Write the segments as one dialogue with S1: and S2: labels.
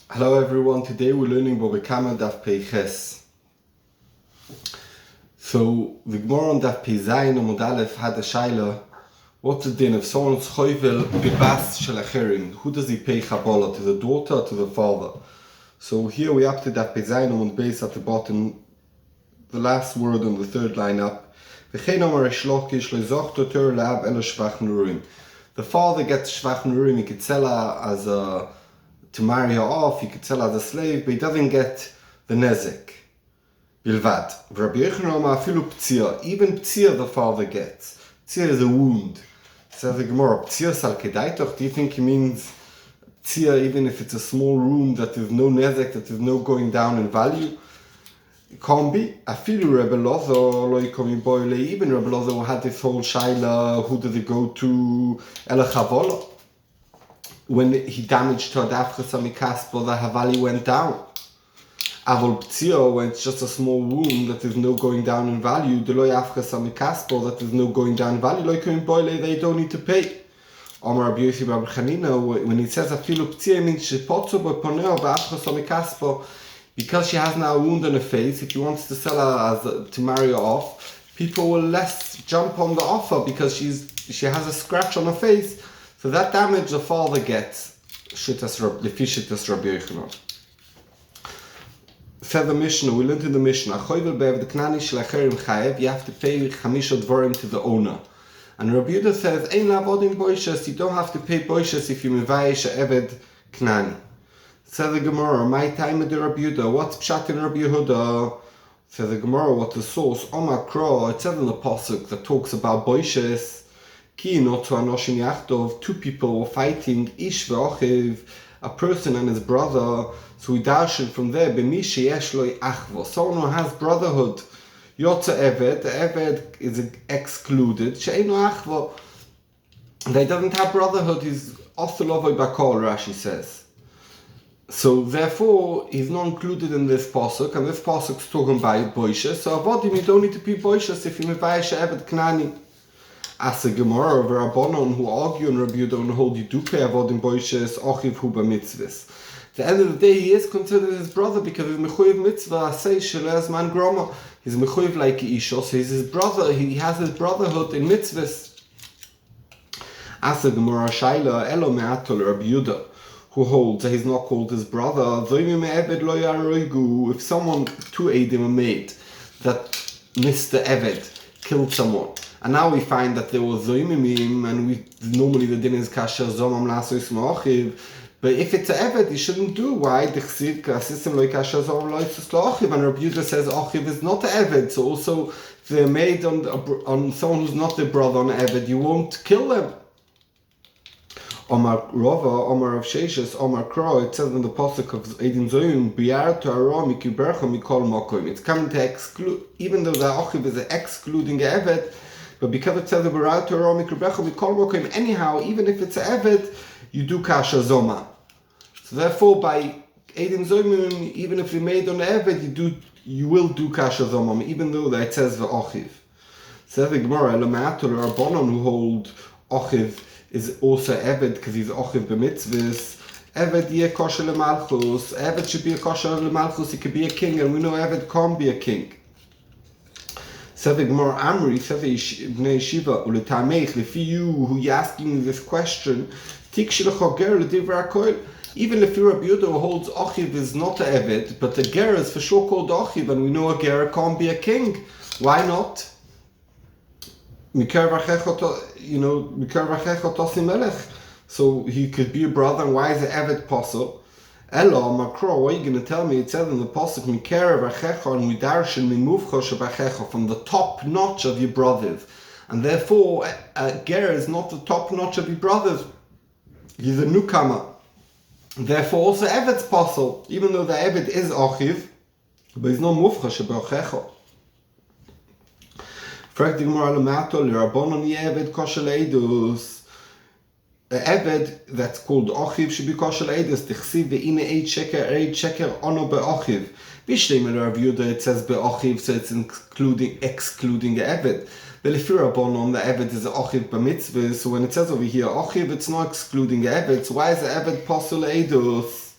S1: Hello everyone, today we're learning Bobekama Daf Peiches. So the Gemara on Daf Peizayin Amud Aleph had a shaila. What's the din if someone's choivel bibas shel acherim? Who does he pay chabola, to the daughter or to the father? So here we up to Daf Peizayin Amud Beis at the bottom, the last word on the third line up. V'chein amar Shlokish lezochto ter lab elo shvach nurim. The father gets shvach nurim, he could sell her as a to marry her off, he could sell her as a slave, but he doesn't get the nezek. Bilvad. Rabbi Yochanan afilu p'tzia. Even p'tzia the father gets. P'tzia is a wound. Says the Gemara, p'tzia sal kedaitoch. Do you think he means p'tzia even if it's a small wound that there's no nezek, that there's no going down in value? It can't be. Afilu Rebbe Lozo lo yikomi boile. Even Rebbe Lozo had this whole shaila, who does it go to? Ela chavola. When he damaged her dafchas amikaspo, the value went down. Avol p'tzio, when it's just a small wound that there's no going down in value, the loy afchas amikaspo, that there's no going down in value, loy koin boile, they don't need to pay. Omar Rabbi Yossi bar Chanina, when he says afilu p'tzio, it means shepotzo b'poneo b'afchas amikaspo, because she has now a wound on her face. If he wants to sell her to marry her off, people will less jump on the offer because she has a scratch on her face. So that damage the father gets, Shittas Rabbi Yochanan. Said the Mishnah, we learned in the Mishnah, you have to pay chamisha dvorim to the owner. And Rabbi Yehuda says, Ein lavodim boishes, you don't have to pay boishes if you mevayish eved knani. Said the Gemara, my time with the Rabbi Yehuda, what's pshat in Rabbi Yehuda? Said the Gemara, what's the source? Omar Kro, it says in the pasuk that talks about boishes. Two people were fighting, Ish ve'ochiv, a person and his brother. So we darshan from there, b'mishi yesh lo achvo, someone who has brotherhood. Yotza eved, the eved is excluded. She'eino achvo, they doesn't have brotherhood. He's ostelovoi bakol, Rashi says. So therefore, he's not included in this pasuk, and this pasuk is talking about boishes. So avodim, you don't need to pay boishes if you mevayish eved knani. As a Gemara of Rabbanon who argue and Rabbi Yehuda and hold you do pay avodim boishes ochiv hu b'mitzvahs. At the end of the day, he is considered his brother because he's mechuyev mitzvah asay shelez man groma. He's mechuyev like Isha, so he's his brother. He has his brotherhood in mitzvahs. As a Gemara shaila elo me'atol Rabbi Yehuda who holds that he's not called his brother. If someone two eidim a maid that Mr. Eved killed someone. And now we find that there was zoimimim, and normally the din is kasher zomam lasois ma'ochiv. But if it's an eved, you shouldn't do. Why? The chsiv kasisem loy kasher zomam loisus la'ochiv. And Rabbi Yehuda says ochiv is not an eved. So also, if they're made on someone who's not their brother on eved, you won't kill them. Omar Rova, Omar of Sheshes, Omar Kro, it says in the pasuk of Eidim Zoyim, Biyar to Aram, Mikibercha, Mikol Mokoim. It's coming to exclude, even though the ochiv is excluding a eved, but because it says the Biyar to Aram, Mikibercha, Mikol Mokoim, anyhow, even if it's a eved, you do kasha zoma. So therefore, by Eidim Zoyim, even if you made on the eved, you will do kasha zoma, even though it says the ochiv. Says the Gemara, Elamatul Rabbanon who hold ochiv is also Eved because he's Ochiv b'mitzvahs. Eved yeh kosher lemalchus. Eved should be a kosher lemalchus. He could be a king, and we know Eved can't be a king. Said the Gemara Amri, said the Bnei Yeshiva, uletamech, lefi you who you asking this question, tik shilach ger l'divra koil. Even if you're a Rabbi Yehuda who holds Ochiv is not a Eved, but the ger is for sure called Ochiv, and we know a ger can't be a king. Why not? So he could be a brother, and why is it Eved possible? Elo, Makro, what are you going to tell me? It says in the pasuk, from the top notch of your brothers. And therefore, Ger is not the top notch of your brothers. He's a newcomer. Therefore, also Eved's possible, even though the Eved is Achiv, but he's not Mufchosh b'achecho. Frag the Gemara Lamato, Rabbanon Eved kosher leidus. The Eved that's called Ochiv should be kosher leidus. Tichsiv ve'ine 8 sheker ono be'ochiv. Bishleim Rav Yehuda it says be'ochiv, so it's excluding the Eved. The Lefir Rabbanon, the Eved is Ochiv b'mitzvah. So when it says over here Ochiv, it's not excluding the Eved. So why is the Eved kosher leidus?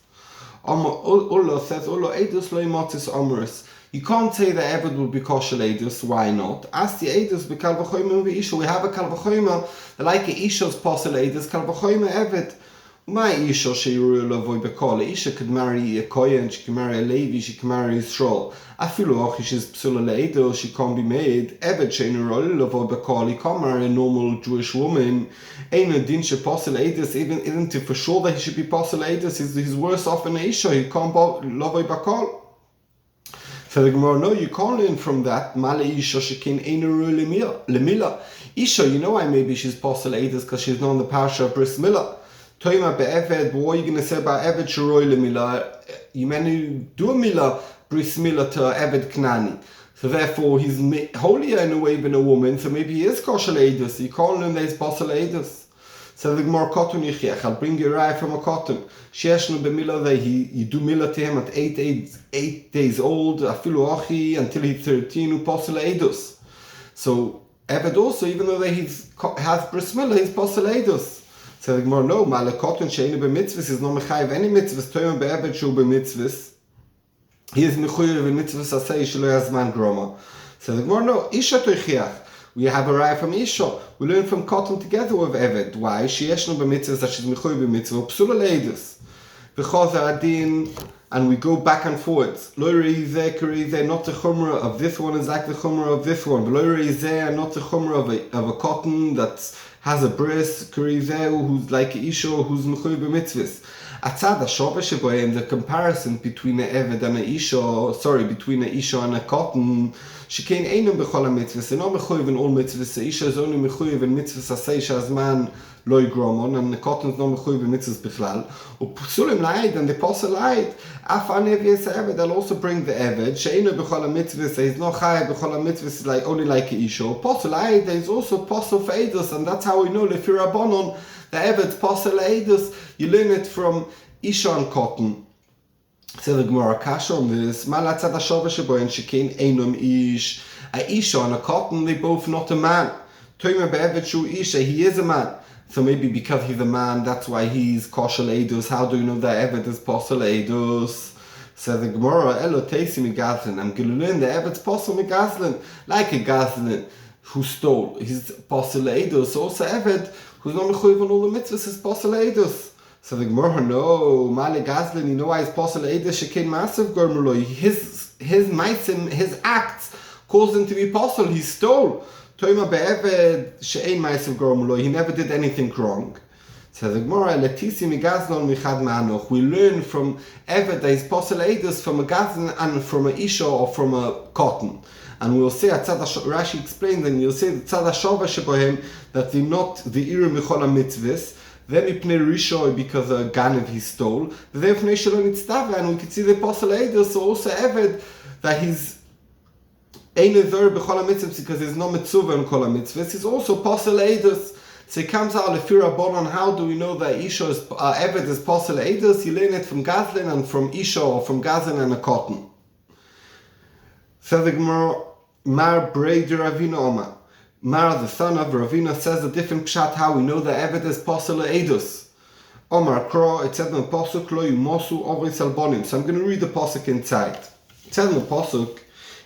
S1: Ulla says, Ulla Eidus lo imotis omerus. You can't say the Eved will be kosher Eidus, why not? As the Eidus be Kal V'choyma v'Isha, we have a Kal V'choyma, like a Isha's posel Eidus, Kal V'choyma Eved. My Isha she'iru lavoy bekol. Isha could marry a Kohen, she can marry a Levi, she can marry Yisrael. Afilu och she's psula leidus, she can't be made. Eved she'iru lavoy bekol. He can't marry a normal Jewish woman. Ain't a din she posel Eidus, even isn't it for sure that he should be posel Eidus? He's worse off than Isha. He can't lavoy bekol. So the Gemara, no, you can't learn from that. Male Isha shekin einaru lemila. Isha, you know why maybe she's posel Eidus because she's known the parsha of Bris Milah. Toima be'eved, what are you going to say about Eved Shiroi Lemila? You mean do a Mila, Bris Mila to Eved Knani. So therefore, he's holier in a way than a woman, so maybe he is kosher Eidus. You can't learn that he's posel Eidus. So the Gemara Cotton Yichech, I'll bring you right from a cotton. Sheshnu be'mila that you do Mila to him at 8 days old, afilu achi, until he's 13, who posel Eidus. So Eved also, even though he has Bris Mila, he's posel Eidus. So the Gemara, no, Malakot and Sheinu b'mitzvahs is not mechayiv any mitzvahs. Toyma be'eved shu b'mitzvahs. He is mechuyev b'mitzvahs asay shelo yazman groma. So the Gemara, no, Isha toichiach. We have a raya from Isha. We learn from Cotton together with Eved. Why? Sheyeshnu b'mitzvahs that she's mechuyev b'mitzvah. Psula leidus. Because adin, and we go back and forwards. Lo reizeh, not the chumrah of this one is like the chumrah of this one. But lo reizeh, not the chumrah of a cotton that's has a bris, who's like a Isha, who's mechuyev b'mitzvahs. Atzad hashova shebohem, the comparison between a Eved and a Isha, between a Isha and a cotton, shekein einam b'chol ha-mitzvahs, they're not mechuyev in all mitzvahs. The Isha is only mechuyev in mitzvahs asay shazman lo yigromon, and the cotton is not mechuyev in mitzvahs bichlal. Upsulim laid, and the posel laid, af anevies Eved, they'll also bring the Eved, she'einu b'chol ha-mitzvahs, he's not chayav b'chol ha-mitzvahs, like only like a Isha. Posel laid, there's also posel for Eidus, and that's how we know lefi Rabbanon, the Eved posel Eidus, you learn it from Isha and cotton. So the Gemara Kasha on this, Malatzad hashova shebohen shekein einam ish. A Isha and a cotton, they both not a man. Toima be'eved shu Isha, he is a man. So maybe because he's a man, that's why he's kosher Eidus. How do you know that Eved is posel Eidus? So the Gemara, Elo teisi migazlin. I'm going to learn the Eved's posel migazlin. Like a gazlin who stole. He's posel Eidus. Also Eved, who's not mechuyev on all the mitzvahs, is posel Eidus. So the Gemara, no, Male Gazlin, you know why he's posel Eidus, shekein massive gormeloi. His maisim, his acts caused him to be posel. He stole. Toima be'eved she'ein maissiv gormeloi. He never did anything wrong. So the Gemara, letisi migazlon michad ma'anoch. We learn from Eved that he's posel Eidus from a gazlin and from a Isha or from a cotton. And we'll say, Rashi explains, and you'll say, tzad hashova shebohem, that they're not the iru michol ha-mitzvahs. Then ipnei rishoi, because a ganev he stole. Then ipnei shalom nitztava, and we can see the posel Eidus, so also Eved, that he's ein ezer b'chol ha-mitzvahs, because there's no mitzvah in kol ha-mitzvahs. He's also posel Eidus. So it comes out lefi Rabbanon. How do we know that Isha is Eved is posel Eidus? You learn it from Gazlin and from Isha, or from Gazlin and a cotton. So the Gemara, Mar Breder Ravina Omar. Mar, the son of Ravina, says a different pshat how we know that Eved is posel Eidus. Omar Kro, it said in the Pasuk, Lo yumosu ovei salbonim. So I'm going to read the Pasuk inside. It says in the Pasuk,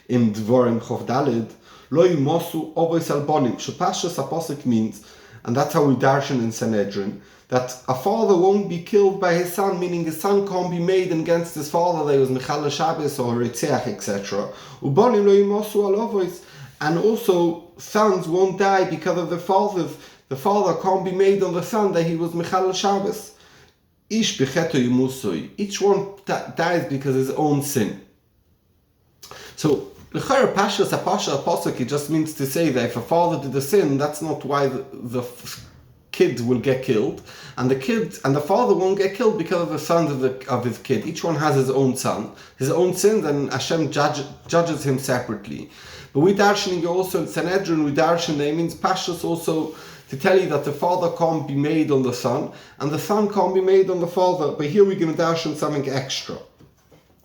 S1: in Dvorim Chof Dalid, Lo yumosu ovei salbonim. Shapashas a Pasuk means, and that's how we darshan in Sanhedrin, that a father won't be killed by his son, meaning his son can't be made against his father that he was Mechal Shabbos or Ritzeach, etc. Ubonim lo yumosu al ovois. And also, sons won't die because of their fathers. The father can't be made on the son that he was Mechal Shabbos. Ish becheto yumusoi. Each one dies because of his own sin. So, l'chayr pashas apasuk, it just means to say that if a father did a sin, that's not why the kid will get killed, and the father won't get killed because of the sons of his kid. Each one has his own son, his own sins, and Hashem judges him separately. But we darshaning also in Sanhedrin, we darshan, it means pashas also to tell you that the father can't be made on the son, and the son can't be made on the father. But here we're going to darshan something extra.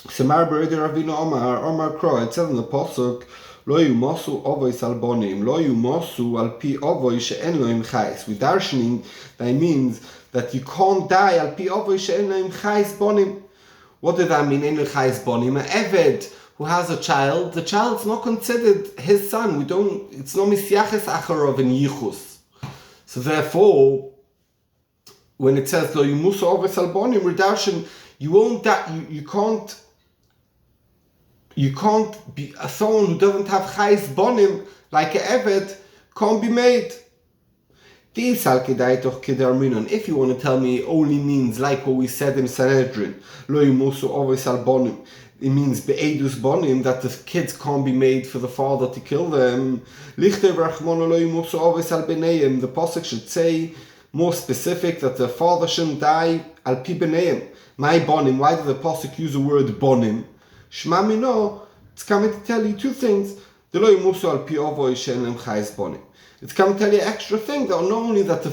S1: Semar Bereder Ravina Omar Kro, it says in the Pasuk, Lo yumosu ovoi salbonim, lo yumosu al pi ovoi she'en loim chais. With darshaning, that means that you can't die al pi ovoi she'en loim chais bonim. What does that mean? Ein l'chayis bonim. An eved who has a child, the child's not considered his son. It's not misyaches acharov in yichus. So therefore, when it says lo yimusu oves al bonim, redemption, you can't be someone who doesn't have chayis bonim like an eved can't be made. If you want to tell me it only means like what we said in Sanhedrin, lo yimusu oves al bonim, it means be'edus bonim, that the kids can't be made for the father to kill them. The pasuk should say more specific that the father shouldn't die al pi beneim. My bonim. Why did the pasuk use the word bonim? Shma mino. It's coming to tell you two things. It's coming to tell you an extra thing, that not only that the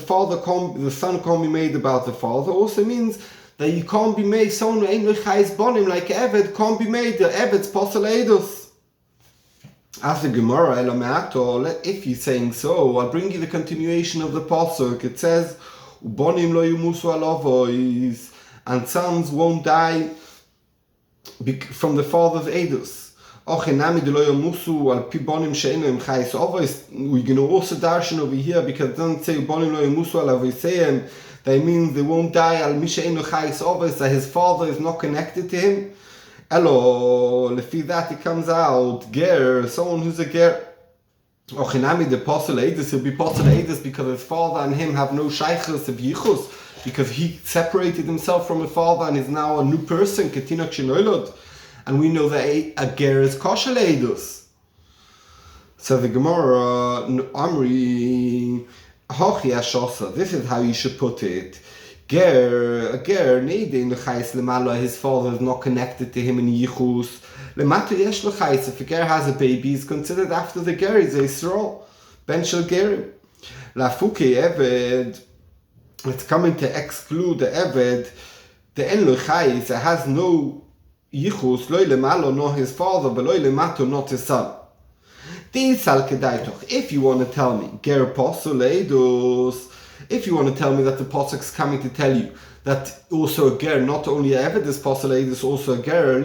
S1: son can't be made about the father, also means that you can't be made, someone who ain't chayis bonim like Eved can't be made, the Eved's posel edus. As the Gemara, if you're saying so, I'll bring you the continuation of the pasuk. It says, "Bonim lo yimusu alovois," and sons won't die from the father's edus. We're going to also darshan over here, because it doesn't say bonim lo yimusu alovoisem. That means they won't die al misheinu chayis ovis, that his father is not connected to him. Elo, lefi that it comes out, ger, someone who's a ger. Ochinami the posel edus, he'll be posel edus because his father and him have no shaychus of yichus, because he separated himself from his father and is now a new person, ketinok shenoilod. And we know that a ger is kosher edus. So the Gemara, Amri, this is how you should put it. A ger, his father is not connected to him in yichus. If a ger has a baby, he's considered after the ger, he's a Yisrael. Ben shel ger. Lafuke eved, it's coming to exclude the eved, the en lo chayis, it has no yichus, lo lemalo, not his father, but lo lemato, not his son. If you want to tell me, ger posel edus, if you want to tell me that the pasuk's coming to tell you that also a ger, not only a eved is posel edus, also a ger,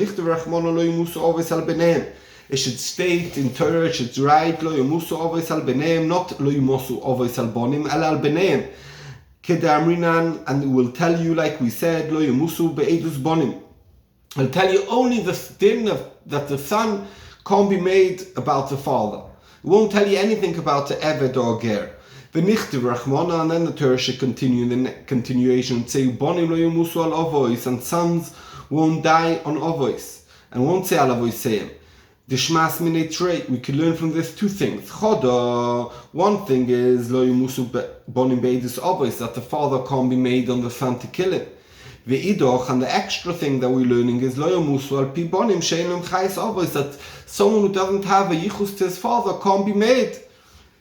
S1: it should state in Torah, it should write lo yimusu oves al beneim, not lo yimusu oves al bonim, al beneim. Kedamrinan, and it will tell you, like we said, lo yimusu be'edus bonim. It'll tell you only the din that the son can't be made about the father. It won't tell you anything about the Eved or Ger. The Nichtiv Rachmana, and then the Torah should continue in the continuation and say, Bonim lo yimusu al ovois, and sons won't die on ovois, and won't say al avoiseim. The Shmas minei trei, we can learn from this two things. Choda, one thing is lo yimusu bonim beidus ovois, that the father can't be made on the son to kill him. Ve'idoch, and the extra thing that we're learning is lo yamusu al pi bonim she'einem chayis avos, that someone who doesn't have a yichus to his father can't be made.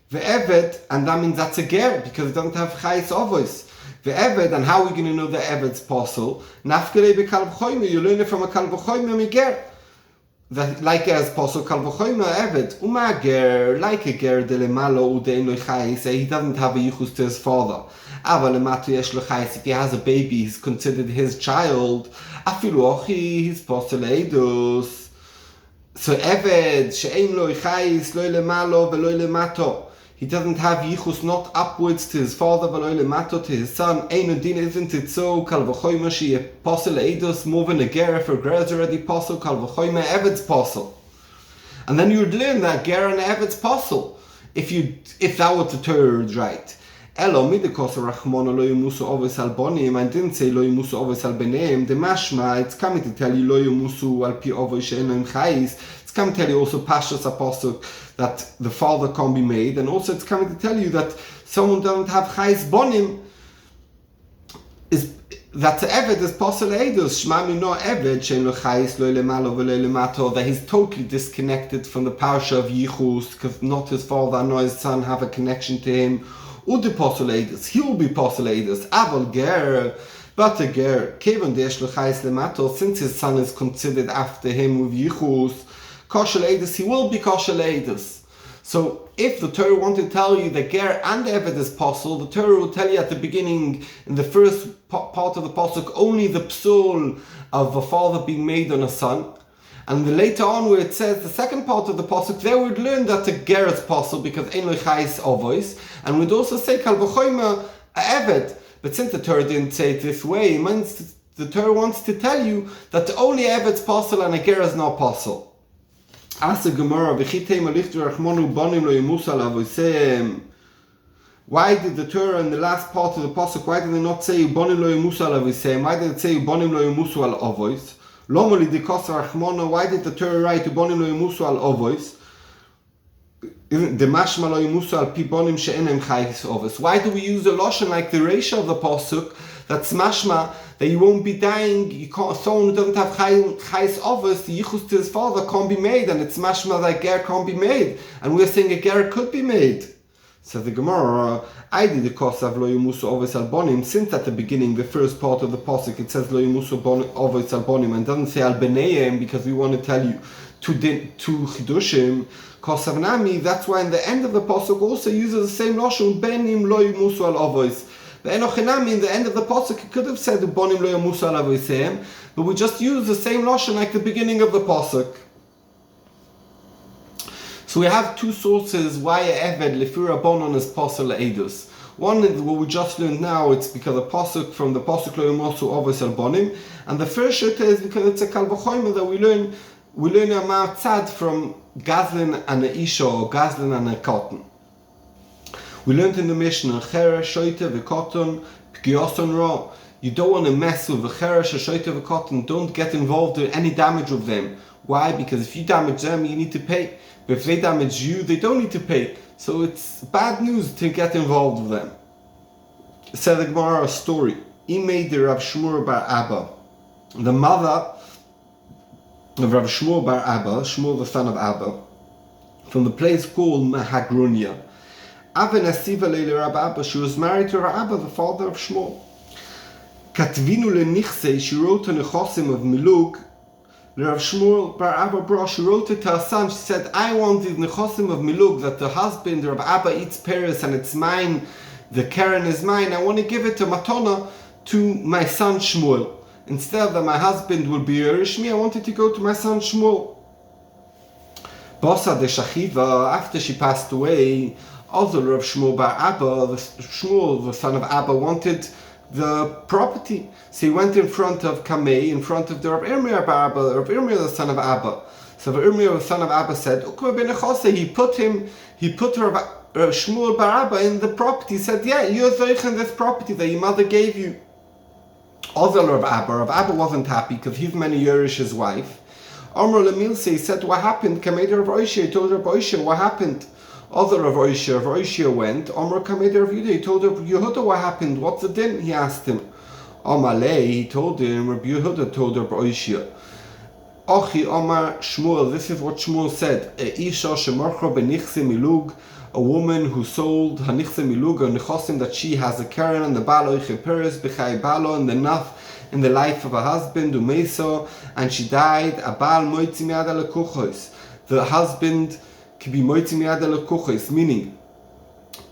S1: Ve'eved, and that means that's a ger, because he doesn't have chayis avos. Ve'eved, and how are we going to know the eved's posel? Nafkelei be'kal v'choyme, you learn it from a kal v'choyme miger. That like as posel kal v'choyme eved, uma ger, like a ger de lemalo udein lo chayis, he doesn't have a yichus to his father. If he has a baby, he's considered his child. He's posel edus. So Eved, she'ein lo chayis, lo lemalo v'lo lemato. He doesn't have yichus, not upwards to his father, v'lo lemato to his son. Ein udin, isn't it so? Kal v'choyma she posel edus, moving a ger, if a ger is already posel, kal v'choyma Eved's posel. And then you'd learn that ger and Eved's posel, if that was the Torah right. Elo midikos rachmona lo yimusu oves al bonim. I didn't say lo yimusu oves al beneim. The mashma, it's coming to tell you lo yimusu al pi oves she'einem chayis. It's coming to tell you also pashas apostle that the father can't be made, and also it's coming to tell you that someone doesn't have chayis bonim. Is that the eved is posel edus shmami no eved she'en lo chayis lo lemalo v'lo lemato, that he's totally disconnected from the parsha of yichus, because not his father nor his son have a connection to him. Ude posel edus, he will be posel edus. Aval ger, but a ger, kevan de'esh lo chayis lemato, since his son is considered after him with yichus, kosher edus, he will be kosher edus. So if the Torah wanted to tell you that ger and eved is possible, the Torah will tell you at the beginning, in the first part of the pasuk, only the psul of a father being made on a son. And later on, where it says the second part of the pasuk, there we'd learn that the ger is possible because ein lechais avos, and we'd also say kal v'chomer eved. But since the Torah didn't say it this way, it means the Torah wants to tell you that only eved is possible and a ger is not possible. Ask the Gemara, why did the Torah in the last part of the pasuk, why did they not say bonim lo yimusu al avosem? Why did it say bonim lo yimusu al avos? Why did the Torah write bonim lo yimusu al avos? Why do we use a lashon like the Reisha of the pasuk that's mashma that you won't be dying? You can't, someone who doesn't have chayis avos, the yichus to his father can't be made, and it's mashma that ger can't be made, and we're saying a ger could be made. So the Gemara, I did the kosav lo yimusu avos al bonim. Since at the beginning, the first part of the pasuk, it says lo yimusu avos al bonim and doesn't say al beneim, because we want to tell you to chidushim. Kosavnami, that's why in the end of the pasuk also uses the same lashon benim lo yimusu al avos. The enochinami in the end of the pasuk it could have said bonim lo yimusu al avosem, but we just use the same lashon like the beginning of the pasuk. So we have two sources why eved lefira bonon is possible edus. One is what we just learned now. It's because a pasuk from the pasuk lo yimusu avos al bonim, and the first shita is because it's a kal v'chomer that we learn a ma'atzad from Gazlin and a Isha, or Gazlin and a cotton. We learned in the Mishnah, Cheresh, Shoite, V'Koton, P'Gioson Ra. You don't want to mess with Cheresh, Shoite, V'Koton. Don't get involved in any damage with them. Why? Because if you damage them, you need to pay. But if they damage you, they don't need to pay. So it's bad news to get involved with them. Said the Gemara a story. Imei de Rav Shmuel bar Abba. The mother of Rav Shmuel bar Abba, Shmuel the son of Abba, from the place called Mahagrunia. Abba Nasiva Leila Rav Abba, she was married to Rav Abba, the father of Shmuel. Katvinu lenichse, she wrote an echosim of Milug. Rav Shmuel bar Abba brought, she wrote it to her son. She said, I want the nechosim of Milug, that the husband, Rav Abba, eats pears and it's mine, the keren is mine. I want to give it to Matona, to my son Shmuel. Instead that my husband will be Yerishmi, I wanted to go to my son Shmuel. Bosa de Shachiva, after she passed away, also Rav Shmuel bar Abba, Shmuel, the son of Abba, wanted the property. So he went in front of Kamei, in front of the Rav Irmia bar Abba, Rav Irmia the son of Abba. So Rav Irmia the son of Abba said, he put Rav Shmuel bar Abba in the property. He said, yeah, you're zoich in this property that your mother gave you. Also Rav Abba wasn't happy because he's many Yerush his wife. Amr Lemilse, he said, what happened? Kamei Rav Oishia, he told Rav Oishia, what happened? Other Rav Oishia went. Amr Kamei Rav Yehuda, he told Rav Yehuda, what happened? What's the din? He asked him. Amalei, he told him, Rav Yehuda told Rav Oishia. Ochi Amar Shmuel, this is what Shmuel said. Isha shemarcha benichse milug, a woman who sold hanichse milug, or nechosim, that she has a keren and the balo icheperes b'chai balo, and enough in the life of a husband, umeso, and she died. A bal moitzi miad al kuchos. The husband can be moitzi miad al kuchos, meaning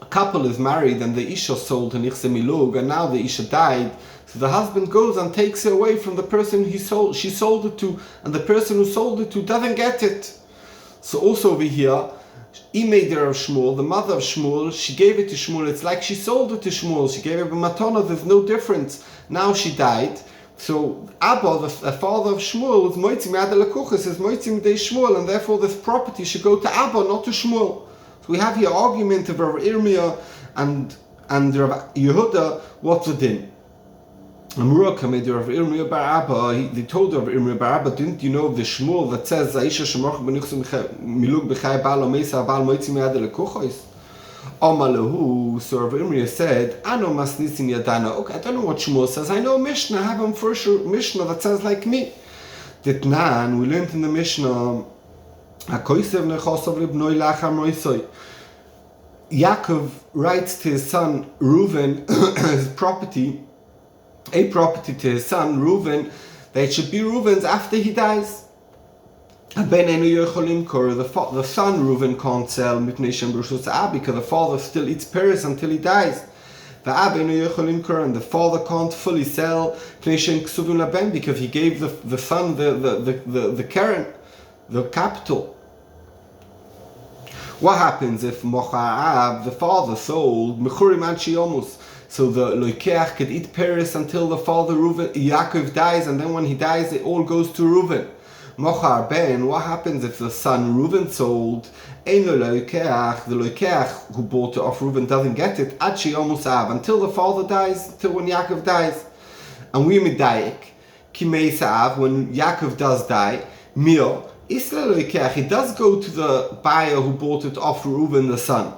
S1: a couple is married and the isha sold hanichse milug, and now the isha died. So the husband goes and takes it away from the person she sold it to, and the person who sold it to doesn't get it. So also over here, Imeider of Shmuel, the mother of Shmuel, she gave it to Shmuel. It's like she sold it to Shmuel. She gave it to Matana. There's no difference. Now she died. So Abba, the father of Shmuel, was Moitzim Yadel Akuchas, is Moitzim Dei Shmuel, and therefore this property should go to Abba, not to Shmuel. So we have here argument of Rav Irmia and Rav Yehuda. What's the din? Amura Kamei Rav Irmia bar Abba. They told Rav Irmia bar Abba, didn't you know the Shmuel that says Aisha Shemach Benichsim Milug B'Chai Balo Mesa Bal Moitzim Yadel Akuchas? Amalahu, so Rav Irmia said, Ano Masnisim Yadana. Okay, I don't know what Shmuel says. I know Mishnah. I have a first Mishnah that says like me. Ditnan, we learned in the Mishnah, HaKoisev Nechosav Libnoi Lacham Roisoi. Yaakov writes to his son Reuven, his property, a property to his son Reuven, that it should be Reuven's after he dies. The son Reuven can't sell because the father still eats pears until he dies. And the father can't fully sell because he gave the son the keren, the capital. What happens if the father sold so the loikeach could eat pears until the father Yaakov dies, and then when he dies it all goes to Reuven? Mochar ben, what happens if the son Reuven sold? The loikeach who bought it off Reuven doesn't get it until the father dies, until when Yaakov dies. And we medayik kimei sa'av, when Yaakov does die, mio isla loikeach, he does go to the buyer who bought it off Reuven the son.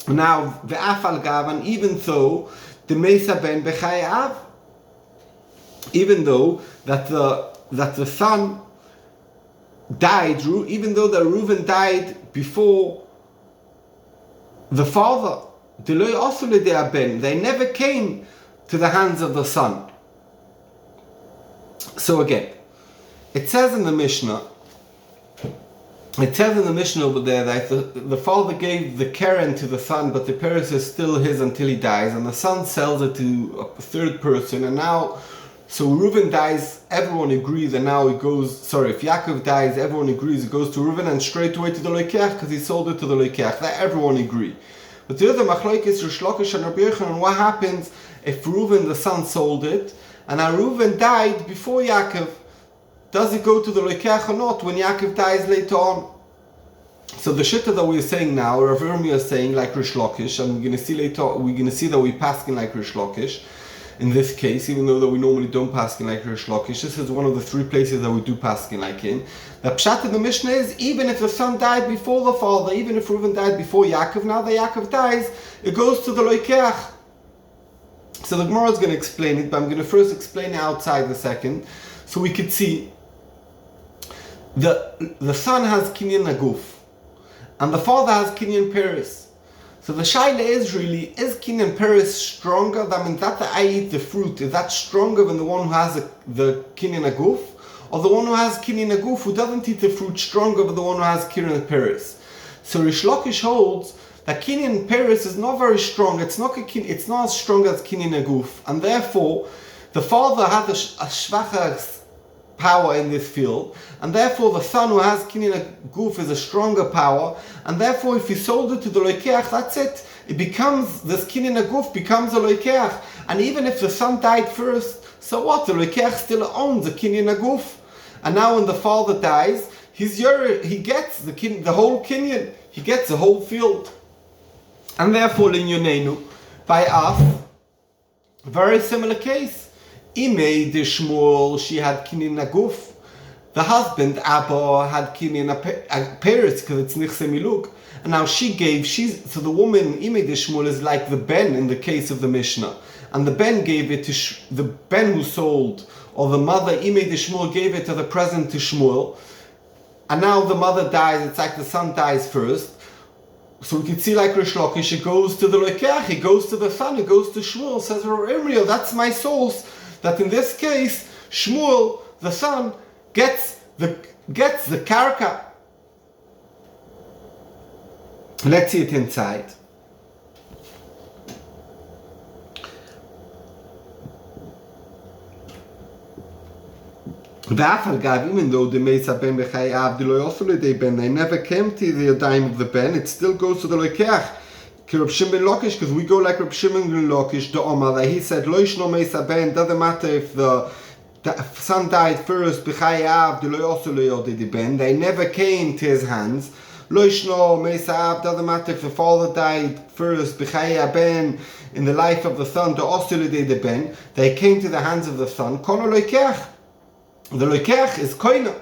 S1: Now the afal gav, and even though the meisa ben b'chayav, even though that the son died, even though that Reuven died before the father, they never came to the hands of the son. So again, it says in the Mishnah over there that the father gave the keren to the son, but the peres is still his until he dies, and the son sells it to a third person, and now, so Reuven dies, everyone agrees, and now it goes, if Yaakov dies, everyone agrees it goes to Reuven and straight away to the loikeach because he sold it to the loikeach. That everyone agree. But the other machlokes, Rish Lakish and Rabbi Yochanan, what happens if Reuven the son sold it, and now Reuven died before Yaakov? Does it go to the loikeach or not when Yaakov dies later on? So the shitta that we're saying now, Rav Ermi is saying like Rish Lakish, and we're going to see later, we're going to see that we paskin like Rish Lakish. In this case, even though that we normally don't paskin like Rish Lakish, this is one of the three places that we do paskin like in. The pshat in the Mishnah is, even if the son died before the father, even if Reuven died before Yaakov, now that Yaakov dies, it goes to the loikeach. So the Gemara is going to explain it, but I'm going to first explain it outside the second, so we could see the son has kinyan naguf, and the father has kinyan peres. So the shaila is really, is kinyan peres stronger? That means that I eat the fruit, is that stronger than the one who has the kinyan aguf? Or the one who has kinyan aguf who doesn't eat the fruit stronger than the one who has kinyan peres? So Rish Lakish holds that kinyan peres is not very strong, it's not as strong as kinyan aguf, and therefore the father has a shvacher power in this field, and therefore the son who has kinyan aguf is a stronger power, and therefore if he sold it to the loikeach, that's it. It becomes, this kinyan aguf becomes a loikeach, and even if the son died first, so what? The loikeach still owns the kinyan aguf, and now when the father dies, he gets the whole kinyan, he gets the whole field, and therefore linyonenu, by us, very similar case. Imei de Shmuel, she had kinyan aguf. The husband, Abba, had kinyan peres because it's nichse miluk. And now so the woman, Imei de Shmuel, is like the ben in the case of the Mishnah. And the ben gave it to the ben who sold, or the mother, Imei de Shmuel, gave it to the present to Shmuel. And now the mother dies, it's like the son dies first. So we can see like Rish Lakish, it goes to the loikeach, it goes to the son, it goes to Shmuel. Says Abraham, that's my source. That in this case, Shmuel, the son, gets the karka. Let's see it inside. Even though the Mesa Ben Bechayav, they never came to the dime of the Ben, it still goes to the loikeach. Reb Shimon Lakish, because we go like Reb Shimon Lakish, the Omar, that he said, Lo yishno meisa ben, doesn't matter if the son died first, b'chayav, de lo yosu lo yodi di ben, they never came to his hands. Lo yishno meisa ab, doesn't matter if the father died first, b'chayav ben, in the life of the son, de osu lo di ben, they came to the hands of the son, kono loikeach. The loikeach is koina.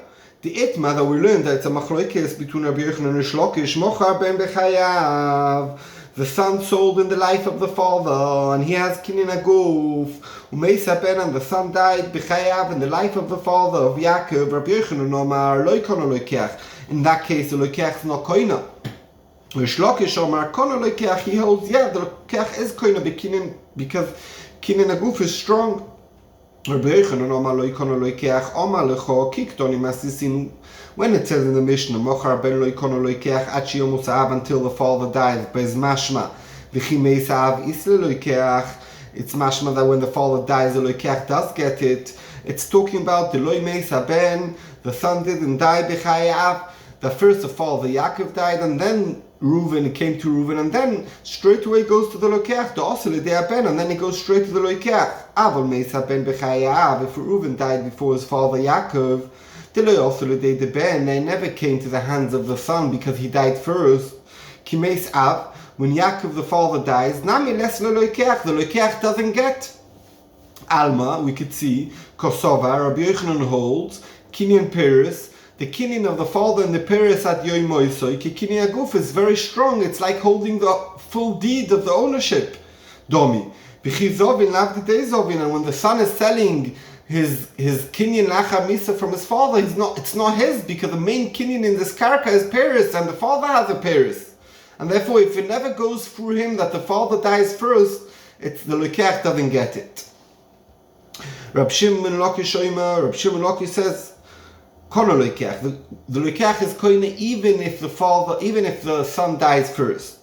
S1: The itma that we learned that it's a machlokes between Rabbi Yochanan and Rish Lakish, mochar ben b'chayav. The son sold in the life of the father, and he has kinyan aguf. Umeisa ben, and the son died b'chayav in the life of the father of Yaakov. Rabbi Yochanan Omar lo kono loikeach. In that case, the loikeach is not koina. Rish Lakish Omar kono loikeach. He holds, the loikeach is koina because kinyan aguf is strong. When it says in the Mishnah, Mochar ben lo yikono lo yikeach ad sheyomu sa'av, until the father dies, bez mashma, v'chi mei sa'av isle lo yikeach, it's mashma that when the father dies, the lo yikeach does get it. It's talking about the loy mei ben, the son didn't die b'chayav, that first the father Yaakov died, and then Reuven, it came to Reuven, and then straight away goes to the lokeach, the osel de ben, and then he goes straight to the lokeach. Avol mei ben b'chayav, if Reuven died before his father Yaakov, they never came to the hands of the son because he died first. Kimeis Av, when Yaakov the father dies, Nami les le loikeach, the loikeach doesn't get. Alma, we could see, Kosova, Rabbi Yochanan holds, Kinyan Peres, the kinyan of the father and the Peres at Yomi, Kinyan Aguf is very strong, it's like holding the full deed of the ownership. Domi. And when the son is selling his kinyan lacha misa from his father, it's not his, because the main kinyan in this karka is Paris, and the father has a Paris, and therefore if it never goes through him that the father dies first, it's the lokeach doesn't get it. Rab Shimon Loki says kono lokeach, the lokeach is koine even if the son dies first.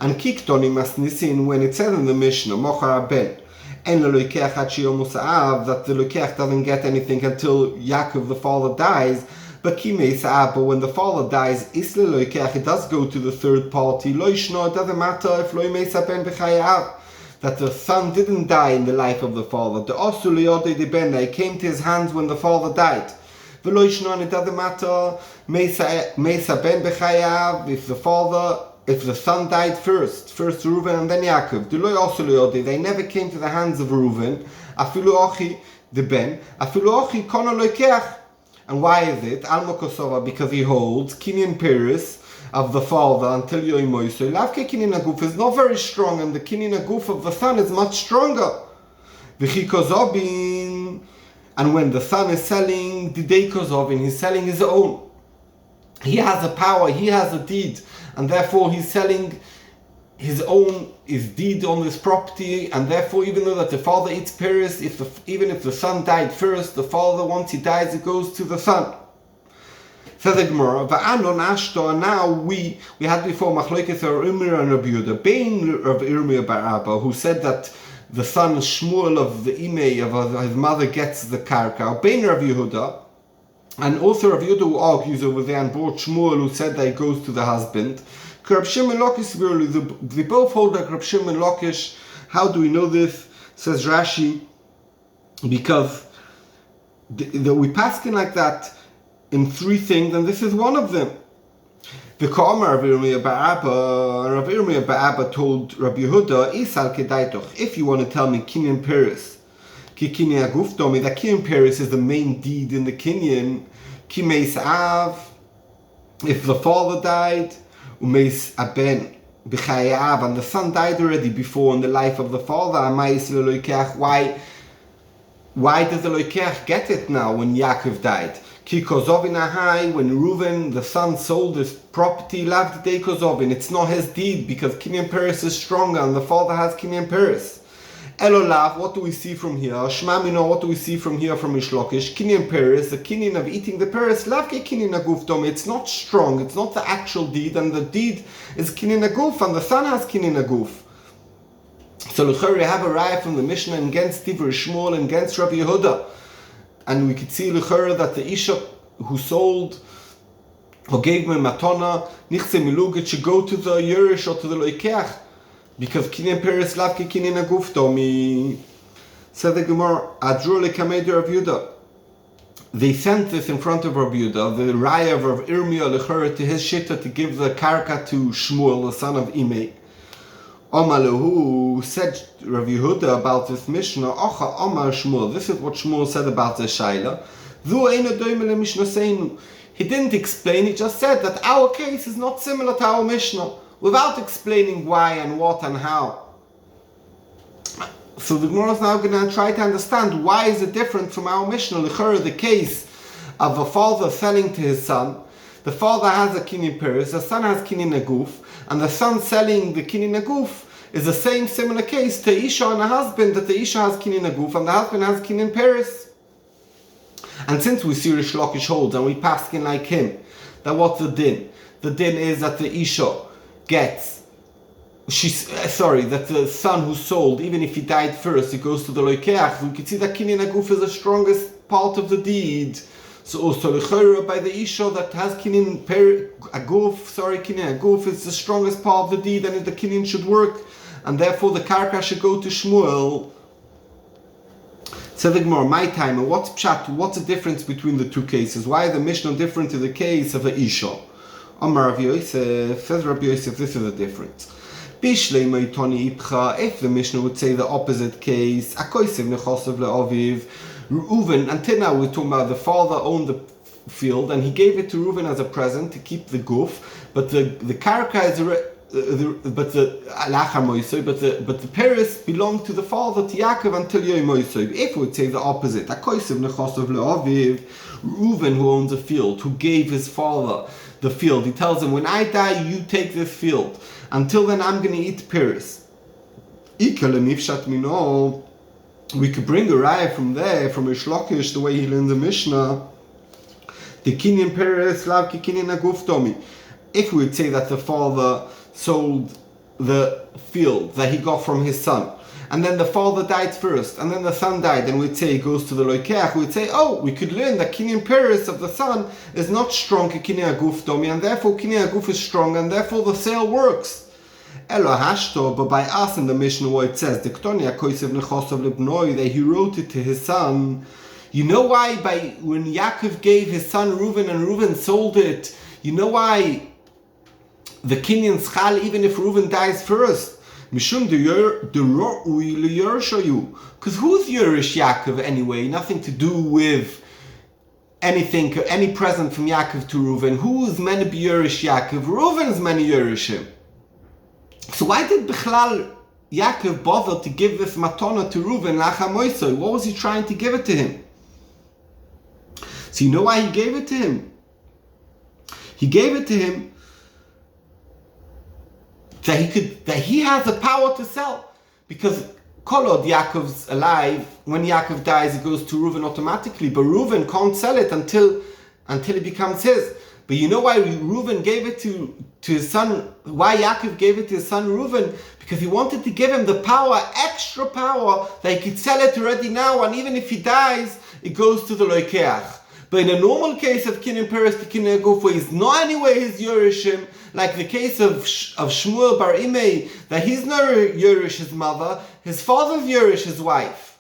S1: And kiktoni mas nisin, when it says in the Mishnah mochar ben that the lokeach doesn't get anything until Yaakov the father dies, but when the father dies, isle lokeach, it does go to the third party. Lo yishno, it doesn't matter if lo ymeisa ben b'chayav, that the son didn't die in the life of the father. The osu liyodei de ben, it came to his hands when the father died. V'lo yishno, and it doesn't matter meisa ben b'chayav, if the son died first Reuven and then Yaakov. They never came to the hands of Reuven. Afilu ochi the ben, afilu ochi kono lokeach. And why is it? Alma Kosova, because he holds kinyan Peres of the father until Yomi. So lavke kinyan aguf is not very strong, and the kinyan aguf of the son is much stronger. V'chi kozobin, and when the son is selling didei kozobin, he's selling his own. He has a power, he has a deed, and therefore he's selling his deed on this property, and therefore even though that the father eats Paris, even if the son died first, the father, once he dies, it goes to the son. Says the Gemara, and now we had before Machlokes or Umir and Rabbi Yehuda, Bein of Irmia bar Abba, who said that the son Shmuel of the Imei of his mother gets the karka, Bein Rabbi Yehuda, and also Rav Yehuda who argues over there, and brought Shmuel who said that it goes to the husband. Rab Shimon Lakish, they both hold like Rab Shimon Lakish. How do we know this? Says Rashi, because we paskin like that in three things, and this is one of them. The Ka'amar Rav Irmia Ba'aba told Rabbi Yehuda, Isal kedaitoch, if you want to tell me kinyan Peres, Kinyan Aguf told me that kinyan Peres is the main deed in the kinyan. Kimeis Av, if the father died, Umeis Aben b'chayav, and the son died already before in the life of the father. Why does the lokeach get it now when Yaakov died? Ki kozovin ahai, when Reuven the son sold his property, lav de kozovin, it's not his deed because kinyan Peres is stronger and the father has kinyan Peres. Elolav, what do we see from here? Shmamino, what do we see from here from Ishlokish? Kinyan Peres, the kinyan of eating the Peres, lavke kinyan aguf dom, it's not strong, it's not the actual deed, and the deed is kinyan aguf, and the son has kinyan aguf. So l'chor you have a raya from the Mishnah against Tivur Shmuel and against Rabbi Yehuda, and we could see l'chor that the Isha who sold, who gave me matona, nichse miluget, should go to the Yerush or to the Loikeach, because kinyan Peres lavke kinyan aguf domi. Said the Gemara, Adru lekameder Rav Yehuda. They sent this in front of Rabbi Yehuda, the raya of Rav Irmia lechora, to his shitta to give the karka to Shmuel, the son of Imei. Omalahu, said Rav Yehuda about this Mishnah, Ocha Omar Shmuel. This is what Shmuel said about the Shaila. He didn't explain, he just said that our case is not similar to our Mishnah, without explaining why and what and how. So the Gemara is now going to try to understand why is it different from our Mishnah. The case of a father selling to his son. The father has a kinyan Peres, the son has kinyan aguf, and the son selling the kinyan aguf is the same similar case to Isha and a husband, that the Isha has kinyan aguf and the husband has kinyan peres. And since we see Rish Lakish holds and we paskin like him, that what's the din? The din is that the Isha gets, that the son who sold, even if he died first, it goes to the loikeach. We can see that kinyan aguf is the strongest part of the deed. So also by the Isha that has kinyan aguf is the strongest part of the deed, and the kinyan should work, and therefore the karka should go to Shmuel. Said the Gemara, my time, and what's pshat? What's the difference between the two cases? Why is the Mishnah different to the case of a Isha? Amar Rav Yosef, says Rabbi Yosef, this is the difference. If the Mishnah would say the opposite case, Reuven, until now we're talking about the father owned the field and he gave it to Reuven as a present to keep the guf, but the karka is but the peres belonged to the father, to Yaakov, until Yomi. If we would say the opposite, Reuven, who owns a field, who gave his father the field, he tells him, when I die, you take this field. Until then, I'm going to eat peres. We could bring a raya from there, from Rish Lakish, the way he learned the Mishnah. The kinyan peres lav ki kinyan aguf domi. If we would say that the father sold the field that he got from his son, and then the father died first, and then the son died, and we'd say he goes to the loikeach, we'd say, we could learn that kinyan peres of the son is not strong ki kinyan aguf domi, and therefore kinyan aguf is strong, and therefore the sale works. But by us in the Mishnah where it says that he wrote it to his son, you know why when Yaakov gave his son Reuven and Reuven sold it, you know why the kinyan schal, even if Reuven dies first? Because who's Yerush Yaakov anyway? Nothing to do with anything, any present from Yaakov to Reuven. Who's meant to be Yerush Yaakov? Reuven's meant to Yerush him. So why did Bichlal Yaakov bother to give this matana to Reuven lacha moisoi? What was he trying to give it to him? So you know why he gave it to him? He gave it to him that he has the power to sell. Because Kolod Yaakov's alive, when Yaakov dies, it goes to Reuven automatically. But Reuven can't sell it until it becomes his. But you know why Reuven gave it to his son, why Yaakov gave it to his son Reuven? Because he wanted to give him the power, extra power, that he could sell it already now, and even if he dies, it goes to the loikeach. But in a normal case of kinyan peres to kinyan aguf, where he's not anyway his Yerushim, like the case of Shmuel bar Imei, that he's not Yerush his mother, his father's Yerush his wife.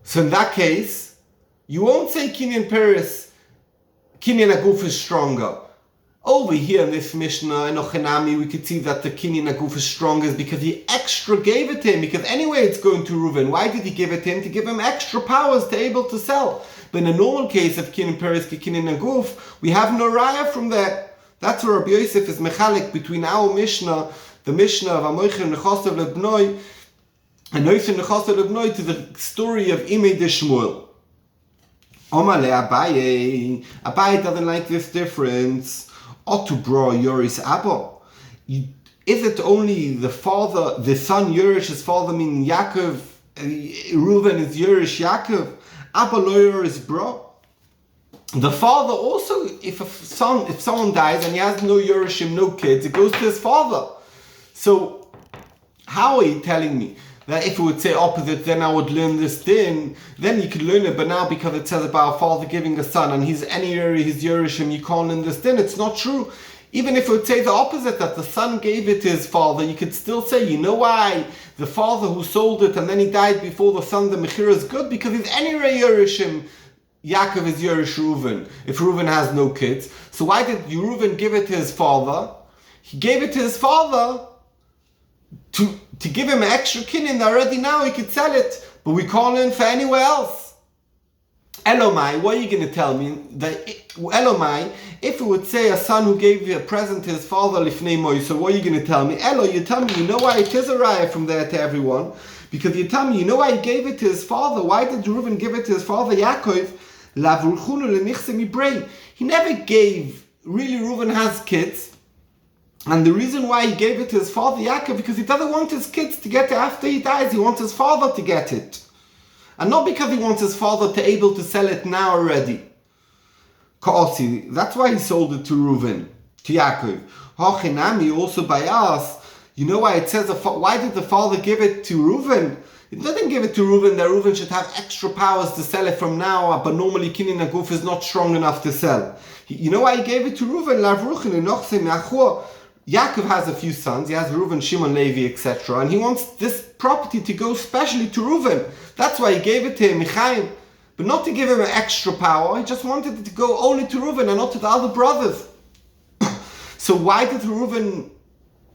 S1: So in that case, you won't say kinyan peres, kinyan aguf is stronger. Over here in this Mishnah, in Ochenami, we could see that the kinyan aguf is strongest because he extra gave it to him, because anyway it's going to Reuven. Why did he give it to him? To give him extra powers to able to sell. But in a normal case of kinyan peres ki kinyan aguf, we have no raya from there. That's where Rabbi Yosef is mechalik between our Mishnah, the Mishnah of Amoichem Nechasav Lebnoi, and Noichem Nechasav Lebnoi, to the story of Imei de Shmuel. Omale Abaye doesn't like this difference. Otu bro Yoris Abba. Is it only the father, the son Yerush, his father meaning Yaakov, Reuven is Yerush Yaakov, Abba lo Yoris bro. The father also, if someone dies and he has no Yerushim, no kids, it goes to his father. So how are you telling me that if it would say opposite, then I would learn this din? Then you could learn it, but now because it says about a father giving a son and he's any area, he's Yerushim, you can't learn this din. It's not true. Even if it would say the opposite, that the son gave it to his father, you could still say, you know why the father who sold it and then he died before the son, the mechira is good, because he's any area Yerushim. Yaakov is Yerush Reuven, if Reuven has no kids. So why did Reuven give it to his father? He gave it to his father to give him an extra kinyan that already now he could sell it, but we can't learn for anywhere else. Elomai, what are you going to tell me? Elomai, if it would say a son who gave a present to his father, lifnei moi, so what are you going to tell me? Elo, you tell me, you know why it is a raya from there to everyone? Because you tell me, you know why he gave it to his father? Why did Reuven give it to his father, Yaakov? He never gave, really Reuven has kids, And the reason why he gave it to his father Yaakov, because he doesn't want his kids to get it after he dies. He wants his father to get it. And not because he wants his father to able to sell it now already. Ka'asi, that's why he sold it to Reuven, to Yaakov. Hachinami, also by us, you know why it says, why did the father give it to Reuven? It doesn't give it to Reuven that Reuven should have extra powers to sell it from now, but normally Kinyan Aguf is not strong enough to sell. You know why he gave it to Reuven? Yaakov has a few sons. He has Reuven, Shimon, Levi, etc. And he wants this property to go specially to Reuven. That's why he gave it to him, Michaim. But not to give him an extra power. He just wanted it to go only to Reuven and not to the other brothers. So why did Reuven,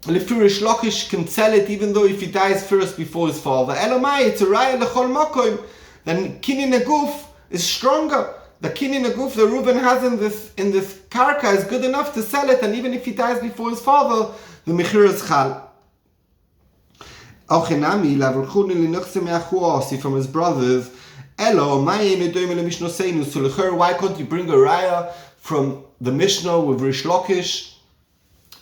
S1: Lefurish Lakish, can sell it even though if he dies first before his father? Elamai, it's a raya lechol makom. Then Kinyan Aguf is stronger. The Kinyan Aguf that Reuven has in this karka is good enough to sell it, and even if he dies before his father, the mechir is chal. From his brothers. So why can't you bring a raya from the Mishnah with Rish Lakish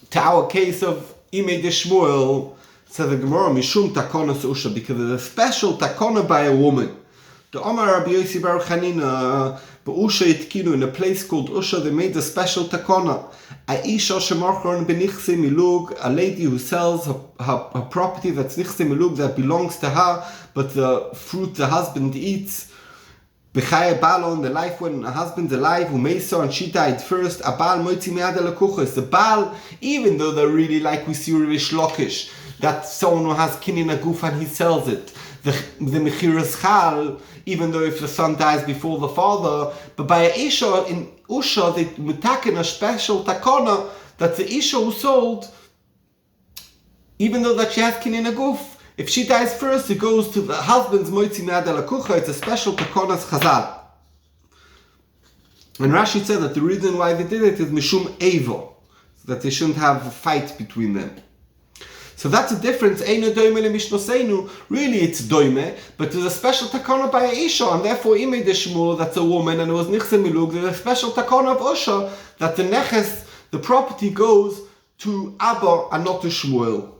S1: to our case of Imei de Shmuel? Says the Gemara, Mishum takonas usha, because there's a special takona by a woman. The Omar Rabbi Yossi Bar Chanina, but Usha Itkinu, in a place called Usha, they made a special takona. Aisha Shemarchon benichse milug, a lady who sells her property that's nichse milug, that belongs to her, but the fruit the husband eats. Bechaya Balon, the life when a husband's alive, Umesa, and she died first. A Baal Moitzi Me'ad Elakuchas. The Baal, even though they're really like we see Rish Lakish, that someone who has Kinyan Aguf and he sells it. The Mechiras Chal, even though if the son dies before the father, but by Isha in Usha, they mutaken a special takona that the Isha who sold, even though that she has Kinyan Aguf, if she dies first, it goes to the husband's Moitzi Me'ad Elakucha. It's a special takonas Chazal. And Rashi said that the reason why they did it is Mishum Evo, so that they shouldn't have a fight between them. So that's a difference. Eino doime le mishnoseinu. Really, it's doime, but there's a special takona by Aisha, and therefore Imei de Shmuel, that's a woman, and it was nichse milug. There's a special takona of Usha that the neches, the property, goes to Abba and not to Shmuel.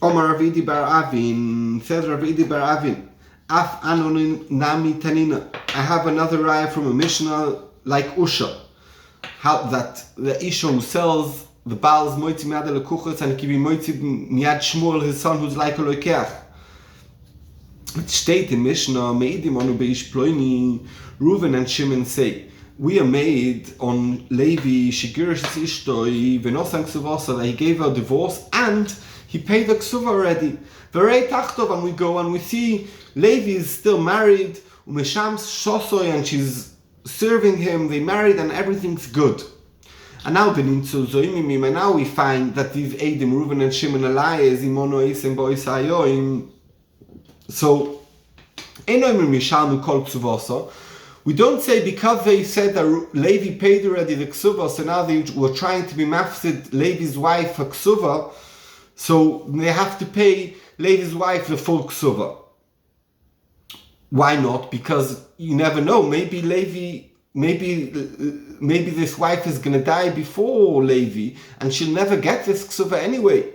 S1: Omar Ravidi Bar Avin, says Ravidi Bar Avin, Af Anonin Nami Tanina. I have another raya from a Mishnah like Usha. How that the Isha who sells the Baal's Moitzi Me'ad Elakuchas and Kibi Moitzi Miad Shmuel, his son who's like a Loikeach. It states in Mishnah, Meidim Anu Beish Ploini, Reuven and Shimon say, we are made on Levi Shigirish Ishtoi Venosang Suvasa, that he gave her a divorce and he paid the ksuva already. Verei Tachtov, and we go and we see Levi is still married, Umesham Shosoy, and she's serving him, they married and everything's good. And now and now we find that these Eidim, Reuven and Shimon Alai, Imono Esim Bois Ayoim. So we don't say because they said that Levi paid already the ksuva, so now they were trying to be mafsid Levi's wife a ksuva, so they have to pay Levi's wife the full ksuva. Why not? Because you never know. Maybe this wife is going to die before Levi, and she'll never get this ksuva anyway.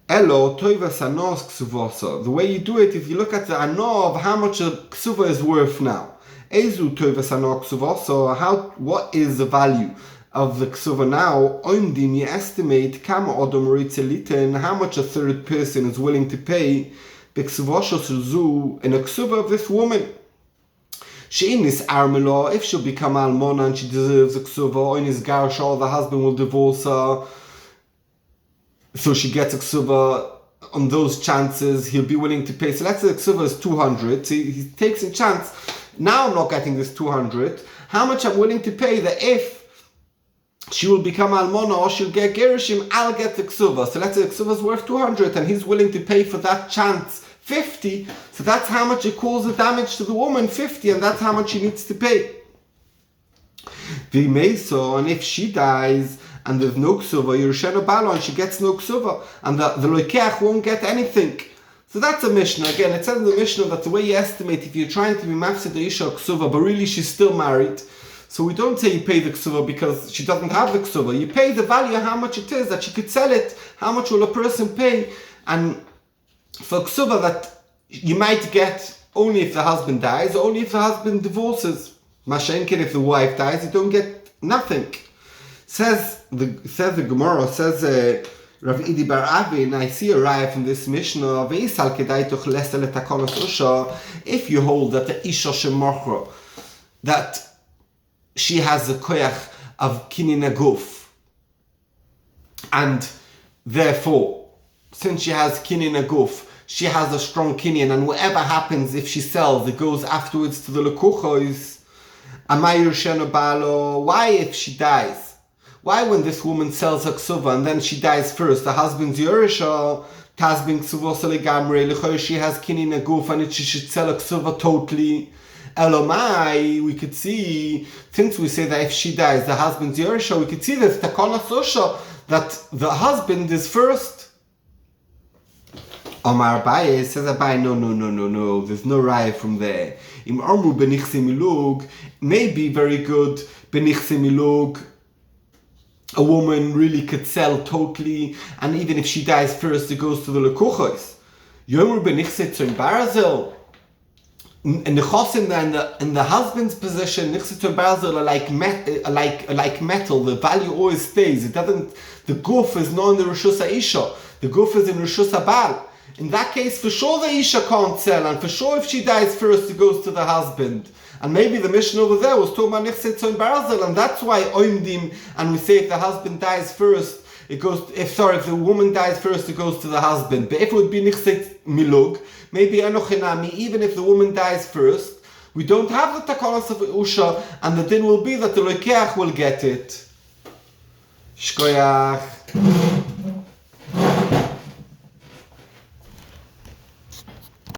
S1: Elo toivas anos ksuvasa. The way you do it is you look at the ano of how much a ksuva is worth now. Ezu toivas anos ksuvasa. What is the value of the ksuva now? Oimdim, you estimate kama odom ritzelitin, how much a third person is willing to pay in a ksuva of this woman. She'in is armelo, if she'll become almona and she deserves a ksuva, or in his garsha, the husband will divorce her, so she gets a ksuva. On those chances, he'll be willing to pay. So let's say the ksuva is 200, so he takes a chance. Now I'm not getting this 200. How much I'm willing to pay that if she will become almona or she'll get gerishim, I'll get the ksuva. So let's say the ksuva is worth 200 and he's willing to pay for that chance 50. So that's how much it causes the damage to the woman, 50, and that's how much she needs to pay. V'meiso, and if she dies and there's no ksuva, Yerushena Bala, and she gets no ksuva, and the loikeach won't get anything. So that's a Mishnah. Again, it says in the Mishnah that the way you estimate, if you're trying to be mafsid the Isha Ksuva, but really she's still married, so we don't say you pay the Ksuva because she doesn't have the Ksuva. You pay the value of how much it is, that she could sell it, how much will a person pay, and for Ksuva that you might get only if the husband dies, or only if the husband divorces. Mashenkin, if the wife dies, you don't get nothing. Says the Gemara, says Rav Idi Bar Avi, and I see a raya from this Mishnah, if you hold that the Isha Shemachra, that she has a koyach of kinin aguf, and therefore, since she has kinin aguf, she has a strong kinyan, and whatever happens if she sells, it goes afterwards to the lekuchos. Why if she dies? Why when this woman sells her ksuva and then she dies first, the husband's Yerisha, Tazbin Ksuvos Legamre, she has kinin aguf and she should sell a ksuva totally. Elomai, we could see, since we say that if she dies, the husband's Yerisha, we could see this Takana Susha, that the husband is first. Omar Abaye says Abaye, no, there's no raya from there. Im Amru benichse milug may be very good. Benichse milug, a woman really could sell totally, and even if she dies first, it goes to the lekuchos. Yomru benichse tzon barzel. In the chosim, in the husband's position, nichse tzon barzel are like metal. The value always stays. It doesn't. The guf is not in the rishus ha'isha. The guf is in rishus ha'bal. In that case, for sure the Isha can't sell, and for sure if she dies first, it goes to the husband. And maybe the mission over there was talking about Nichse Tzon Barzel, and that's why Oimdim, and we say if the husband dies first, it goes, if the woman dies first, it goes to the husband. But if it would be Nichse Milug, maybe Enochinami, even if the woman dies first, we don't have the Takanas of Usha, and the din will be that the Lekeach will get it. Shkoyach.